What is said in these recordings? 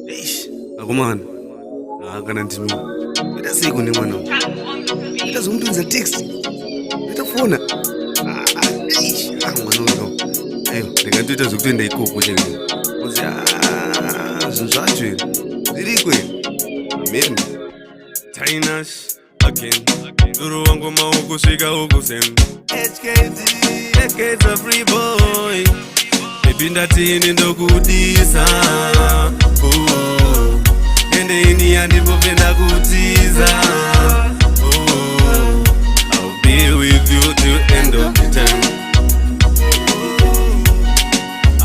Eish, akumana. Kana ndimi. Ita siku ni mwana. Ita zumtunza text. Ita phone. Eish, mwana uzo. Ayo, ndikantita zokutenda ikoko chene. Uzi zinzwathu. Zirikwe. Amen. Tainash again. Duru wangu mauku shika huku sem. HKD, HK's a free boy. Baby ndatini ndokudisa. Ende ini andipopenda kutiza. I'll be with you till end of the time.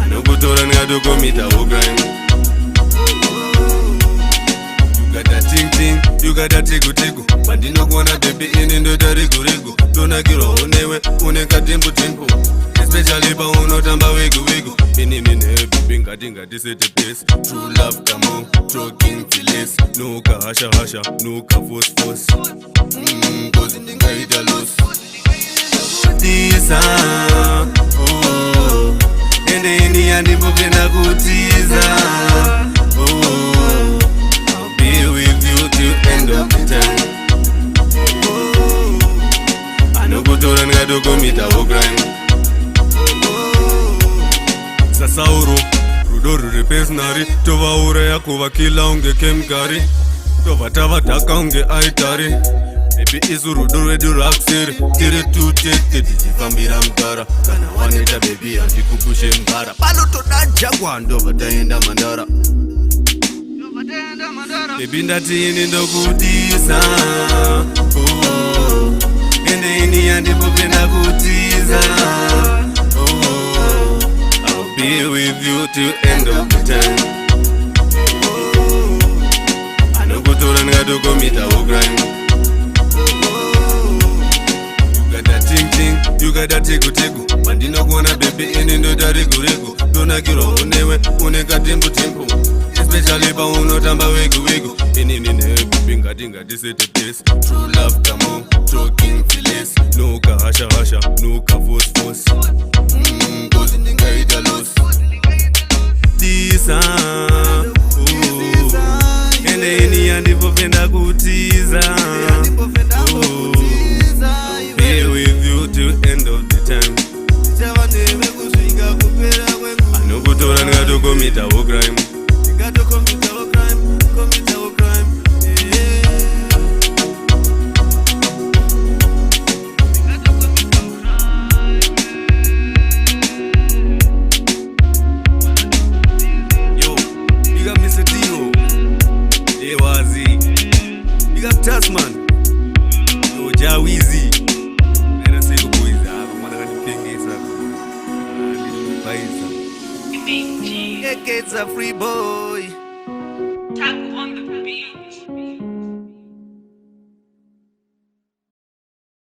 Anokutora nikadokomita grind. You got that ting, you got that tiku. Pandinokuona baby ini ndoita rigu. Tonakirwa unewe, unekatempo. Especially pa unotamba wigu. Ini baby ngati set the pace. True love come on, talking feelings. No ka hasha, no ka force. Cause ndingaita loss. Tisa, ende ini andipopenda kutiza. I'll be with you till end of the time. Anokutora nikadokomita grind. Sasauro, rudoro repesnari. Tova ura yako vakila unge kemkari. Tova tavataka unge aitari. Baby isu rudoro eduraksiri. Tire tutete dijifambira mkara. Kana waneta baby andikupushe mbara. Palo todaja kwa ndova taenda mandara. Baby ndatini ndokudisa. Ende ini andipopenda kutiza. Be with you till end of the time. Anokutora nikadokomita grind. You got that ting, you got that tiku. Pandinokuona baby ini ndoita rigu. Tonakirwa unewe, unekatempo. Especially pa unotamba wigu. Ini baby ngati set the pace. True love come on, talking feelings. No ka hasha, no ka force. Cause ndingaita loss. Tisa, ende ini andipopenda kutiza. Be with you till end of the time. Anokutora nikadokomita grind. Tasman, no Jawizi. Ena sego boiza, mwana kanipengeza. Baiza. HK's a free boy.